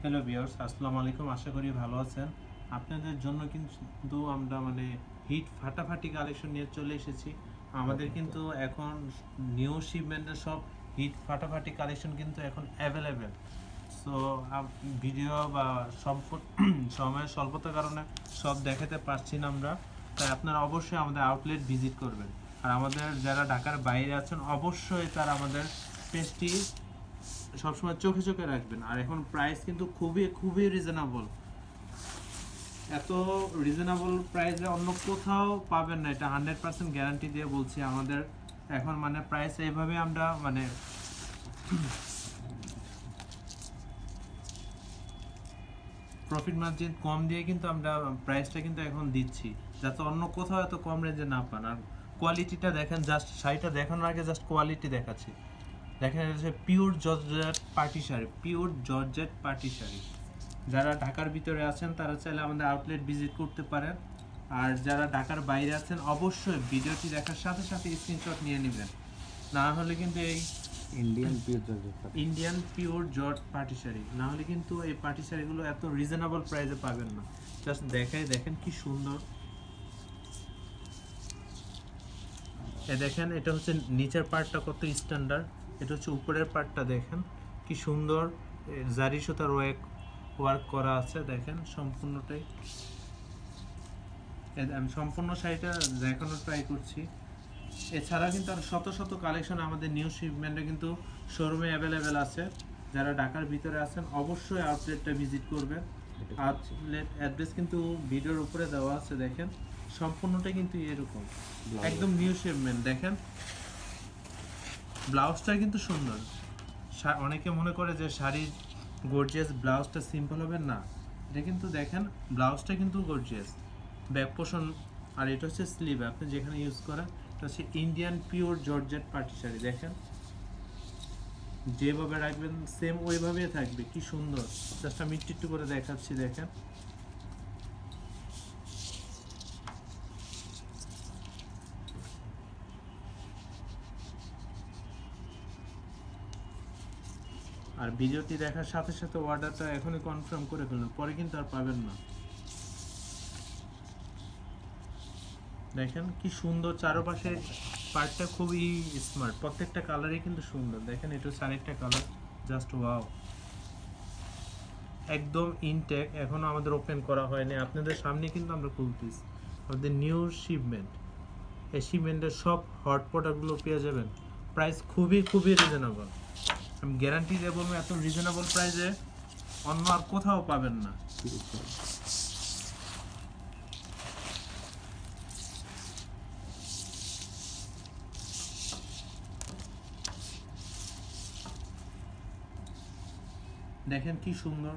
Hello viewers, আসসালামু আলাইকুম। আশা করি ভালো আছেন। আপনাদের জন্য কিন্তু আমরা হিট ফাটাফাটি কালেকশন নিয়ে চলে এসেছি। আমাদের কিন্তু এখন নিউ শিপমেন্টের সব হিট ফাটাফাটি কালেকশন কিন্তু এখন অ্যাভেলেবেল। সো ভিডিও বা সময়ের স্বল্পতার কারণে সব দেখাতে পারছি না আমরা, তাই আপনারা অবশ্যই আমাদের আউটলেট ভিজিট করবেন। আর আমাদের যারা ঢাকার বাইরে আছেন অবশ্যই তারা আমাদের পেজটি সবসময় চোখে চোখে রাখবেন। আর এখন প্রাইস কিন্তু খুবই খুবই রিজনেবল, এত রিজনেবল প্রাইসে অন্য কোথাও পাবেন না, এটা 100% গ্যারান্টি দিয়ে বলছি। আমাদের এখন প্রাইস এইভাবে আমরা প্রফিট মার্জিন কম দিয়ে কিন্তু আমরা প্রাইসটা কিন্তু এখন দিচ্ছি, যাতে অন্য কোথাও এত কম রেঞ্জে না পান। আর কোয়ালিটিটা দেখেন, জাস্ট শাড়িটা দেখানোর আগে জাস্ট কোয়ালিটি দেখাচ্ছি। দেখেন এটা হচ্ছে pure georgette party sari, pure georgette party sari. যারা ঢাকার ভিতরে আছেন তারা চাইলে আমাদের আউটলেট ভিজিট করতে পারেন। আর যারা ঢাকার বাইরে আছেন অবশ্যই ভিডিওটি দেখার সাথে সাথে স্ক্রিনশট নিয়ে নেবেন, না হলে কিন্তু এই Indian pure George party sari না হলে কিন্তু এই পার্টি শাড়িগুলো এত রিজনেবল প্রাইসে পাবেন না। জাস্ট দেখেন কি সুন্দর। দেখেন এটা হচ্ছে নিচের পার্টটা কত স্ট্যান্ডার্ড, এটা হচ্ছে উপরের পার্টটা দেখেন কি সুন্দর জারি সুতার ওয়ার্ক করা আছে। দেখেন সম্পূর্ণটাই, আমি সম্পূর্ণ শাড়িটা দেখানোর ট্রাই করছি। এছাড়া কিন্তু আর শত শত কালেকশন আমাদের নিউ শিপমেন্টে কিন্তু শোরুমে অ্যাভেলেবেল আছে। যারা ঢাকার ভিতরে আছেন অবশ্যই আউটলেটটা ভিজিট করবেন। আউটলেট অ্যাড্রেস কিন্তু ভিডিওর উপরে দেওয়া আছে। দেখেন সম্পূর্ণটা কিন্তু এরকম একদম নিউ শিপমেন্ট। দেখেন ব্লাউজটা কিন্তু সুন্দর। অনেকে মনে করে যে শাড়ির গর্জিয়াস ব্লাউজটা সিম্পল হবে, না, এটা কিন্তু দেখেন ব্লাউজটা কিন্তু গর্জিয়াস, ব্যাক পোর্শন। আর এটা হচ্ছে স্লিভ, আপনি যেখানে ইউজ করেন। এটা হচ্ছে Indian pure georgette party sari. দেখেন যেভাবে রাখবেন সেম ওইভাবেই থাকবে, কি সুন্দর। জাস্ট আমি একটু করে দেখাচ্ছি। দেখেন আর ভিডিওটি দেখার সাথে সাথে অর্ডারটা এখনই কনফার্ম করে ফেলুন, পরে কিন্তু আর পাবেন না। দেখেন কি সুন্দর, চারপাশে পার্টটা খুবই স্মার্ট, প্রত্যেকটা কালারই কিন্তু সুন্দর। দেখেন এটা হচ্ছে আরেকটা কালার, জাস্ট ওয়াও, একদম ইনটেক, এখনো আমাদের ওপেন করা হয়নি। আপনাদের সামনে কিন্তু আমরা খুলতেছি আমাদের নিউ শিপমেন্ট। এই শিপমেন্টের সব হট প্রোডাক্টগুলো পেয়ে যাবেন, প্রাইস খুবই খুবই রিজনেবল। আমি গ্যারান্টি দিয়ে বলবো এত রিজনেবল প্রাইসে অন্য আর কোথাও পাবেন না। দেখেন কি সুন্দর।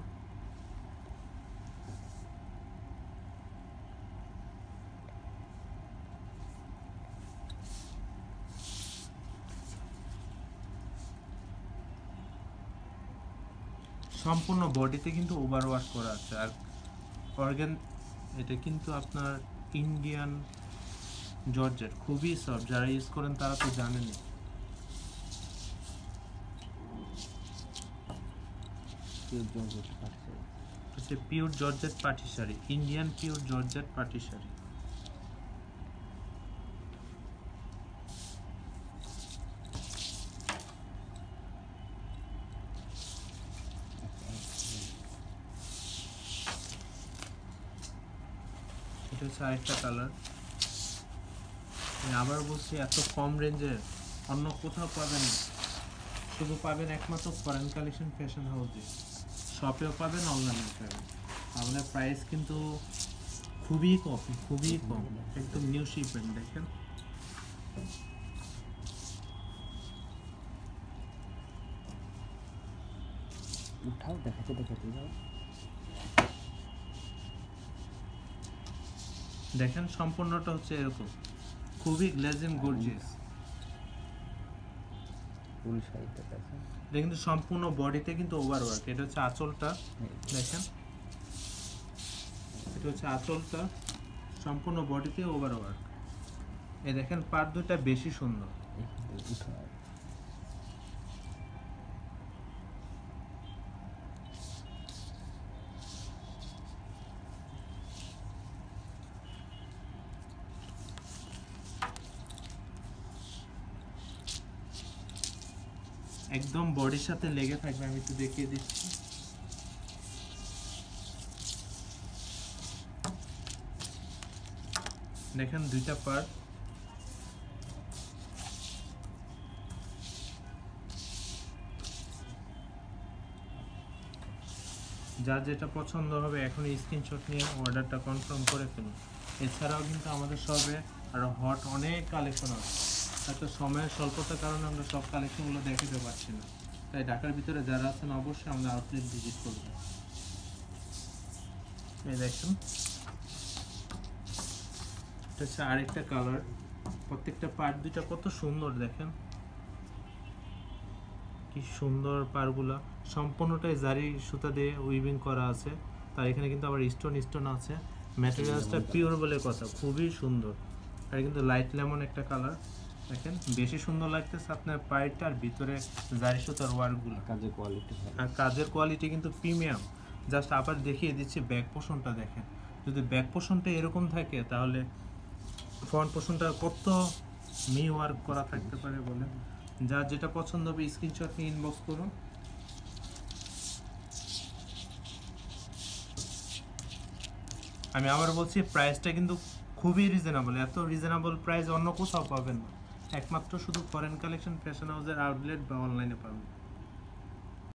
সম্পূর্ণ বডিতে কিন্তু ওভার ওয়াশ করা আছে। আর অর্গান, এটা কিন্তু আপনার ইন্ডিয়ান জর্জেট, খুবই সফট, যারা ইউজ করেন তারা তো জানেনই। Pure georgette party sari, Indian pure georgette party sari. এটা হচ্ছে আরেকটা কালার। আমি আবার বলছি এত কম রেঞ্জে অন্য কোথাও পাবেন না, শুধু পাবেন একমাত্র ফরেন কালেকশন ফ্যাশন হাউসে। শপেও পাবেন, অনলাইনেও পাবেন। আমাদের প্রাইস কিন্তু খুবই কম, খুবই কম, একদম নিউ শিপমেন্ট। দেখেন উঠাও, দেখাতে যাও। দেখেন সম্পূর্ণটা হচ্ছে এরকম, খুবই গ্লেজিং গর্জিয়াস। ফুল শাড়িটা দেখেন, এটা কিন্তু সম্পূর্ণ বডিতে কিন্তু ওভার ওয়ার্ক। এটা হচ্ছে আঁচলটা, দেখেন এটা হচ্ছে আঁচলটা, সম্পূর্ণ বডিতে ওভার ওয়ার্ক। এই দেখেন পার্ট দুটা বেশি সুন্দর। একদম বডির সাথে লেগে থাকবে, আমি একটু দেখিয়ে দিচ্ছি। দেখেন দুইটা পার্ট, যার যেটা পছন্দ হবে এখন স্ক্রিনশট নিয়ে অর্ডারটা কনফার্ম করে ফেলুন। এছাড়াও কিন্তু আমাদের শপে আরও হট অনেক কালেকশন আছে, হয়তো সময়ের স্বল্পতার কারণে আমরা সব কালেকশনগুলো দেখাতে পারছি না, তাই ঢাকার ভিতরে যারা আছেন অবশ্যই আমাদের আউটলেট ভিজিট করবেন। এই দেখুন, এটা হচ্ছে আরেকটা কালার, প্রত্যেকটা পার্ট দুইটা কত সুন্দর, দেখেন কি সুন্দর পারগুলা, সম্পূর্ণটাই জারি সুতা দিয়ে উইভিং করা আছে, তার এখানে কিন্তু আবার স্টোন আছে, ম্যাটেরিয়ালসটা পিওর বলে কথা, খুবই সুন্দর। আর কিন্তু লাইট লেমন একটা কালার, দেখেন বেশি সুন্দর লাগতেছে আপনার পাইপটা, আর ভিতরে জারি সুতার ওয়ার্কগুলো, কাজের কোয়ালিটি ভালো। আর কাজের কোয়ালিটি কিন্তু প্রিমিয়াম। জাস্ট আবার দেখিয়ে দিচ্ছি ব্যাক পোর্শনটা, দেখেন যদি ব্যাক পোর্শনটা এরকম থাকে তাহলে ফ্রন্ট পোর্শনটা কত মি ওয়ার্ক করা থাকতে পারে বলে। যার যেটা পছন্দ হবে স্ক্রিনশট নিয়ে ইনবক্স করুন। আমি আবার বলছি প্রাইসটা কিন্তু খুবই রিজনেবল, এত রিজনেবল প্রাইস অন্য কোথাও পাবেন না, একমাত্র শুধু ফরেন কালেকশন ফ্যাশন হাউসের আউটলেট বা অনলাইনে পাবেন।